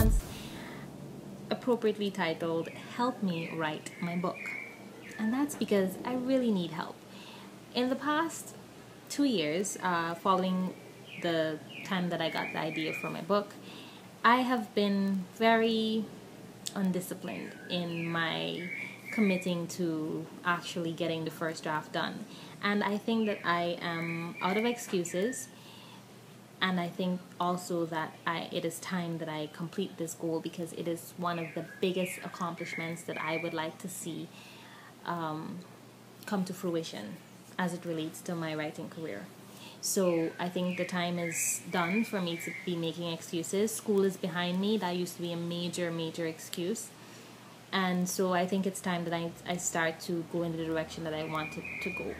months, appropriately titled Help Me Write My Book. And that's because I really need help. In the past 2 years, following the time that I got the idea for my book, I have been very undisciplined in my committing to actually getting the first draft done. And I think that I am out of excuses. And I think also that it is time that I complete this goal, because it is one of the biggest accomplishments that I would like to see come to fruition as it relates to my writing career. So I think the time is done for me to be making excuses. School is behind me. That used to be a major excuse. And so I think it's time that I start to go in the direction that I wanted to go.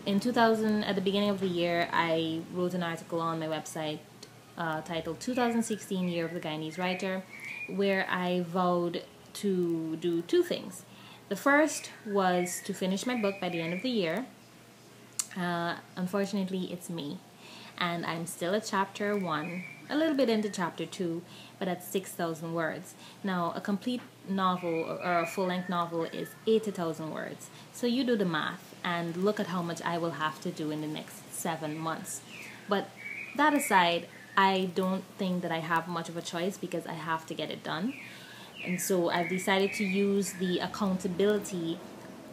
In 2000, at the beginning of the year, I wrote an article on my website titled 2016 Year of the Guyanese Writer, where I vowed to do two things. The first was to finish my book by the end of the year. Unfortunately, it's May, and I'm still at chapter 1, a little bit into chapter 2, but at 6,000 words. Now, a complete novel or a full-length novel is 80,000 words. So you do the math and look at how much I will have to do in the next 7 months. But that aside, I don't think that I have much of a choice, because I have to get it done. And so I've decided to use the accountability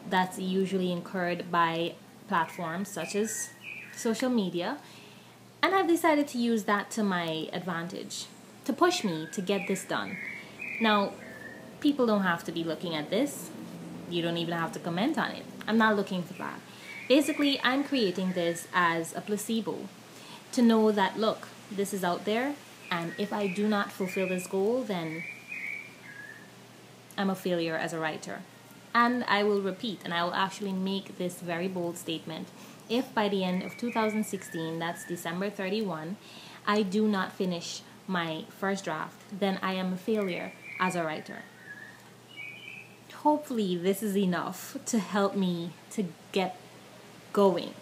that's usually incurred by platforms such as social media, and I've decided to use that to my advantage, to push me to get this done. Now, people don't have to be looking at this. You don't even have to comment on it. I'm not looking for that. Basically, I'm creating this as a placebo, to know that, look, this is out there, and if I do not fulfill this goal, then I'm a failure as a writer. And I will repeat, and I will actually make this very bold statement. If by the end of 2016, that's December 31, I do not finish my first draft, then I am a failure as a writer. Hopefully this is enough to help me to get going.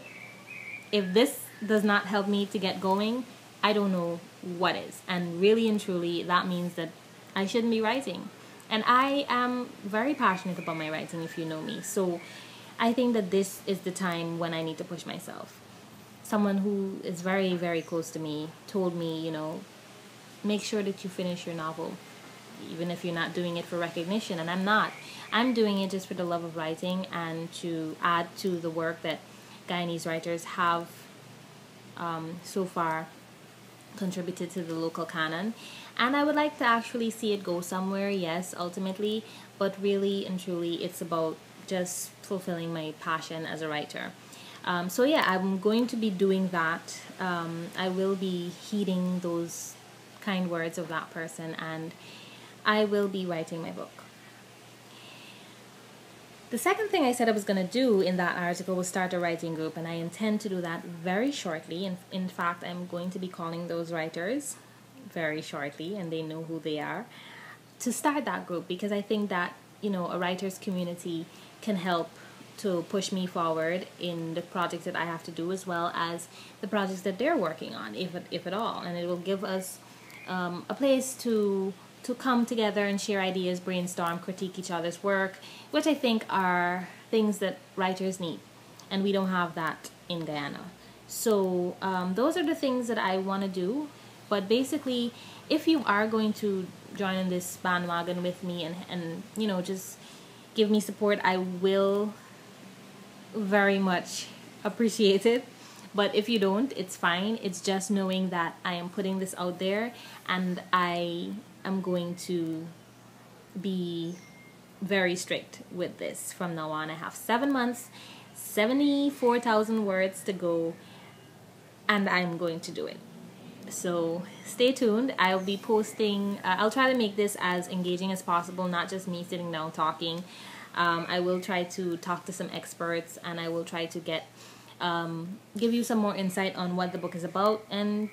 If this does not help me to get going, I don't know what is. And really and truly, that means that I shouldn't be writing. And I am very passionate about my writing, if you know me. So I think that this is the time when I need to push myself. Someone who is very close to me told me, make sure that you finish your novel, even if you're not doing it for recognition. And I'm not. I'm doing it just for the love of writing, and to add to the work that Guyanese writers have so far contributed to the local canon. And I would like to actually see it go somewhere, yes, ultimately, but really and truly it's about just fulfilling my passion as a writer. So yeah, I'm going to be doing that. I will be heeding those kind words of that person, and I will be writing my book. The second thing I said I was going to do in that article was start a writing group, and I intend to do that very shortly. In fact, I'm going to be calling those writers very shortly, and they know who they are, to start that group, because I think that, a writer's community can help to push me forward in the projects that I have to do, as well as the projects that they're working on, if at all. And it will give us a place to come together and share ideas, brainstorm, critique each other's work, which I think are things that writers need, and we don't have that in Guyana. So those are the things that I want to do. But basically, if you are going to join in this bandwagon with me and just give me support, I will very much appreciate it. But if you don't, it's fine. It's just knowing that I am putting this out there, and I am going to be very strict with this from now on. I have 7 months, 74,000 words to go, and I'm going to do it. So stay tuned. I'll be posting, I'll try to make this as engaging as possible, not just me sitting down talking. I will try to talk to some experts, and I will try to give you some more insight on what the book is about, and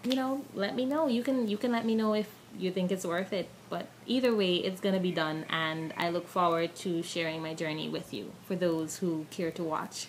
let me know. You can let me know if you think it's worth it. But either way, it's gonna be done, and I look forward to sharing my journey with you, for those who care to watch.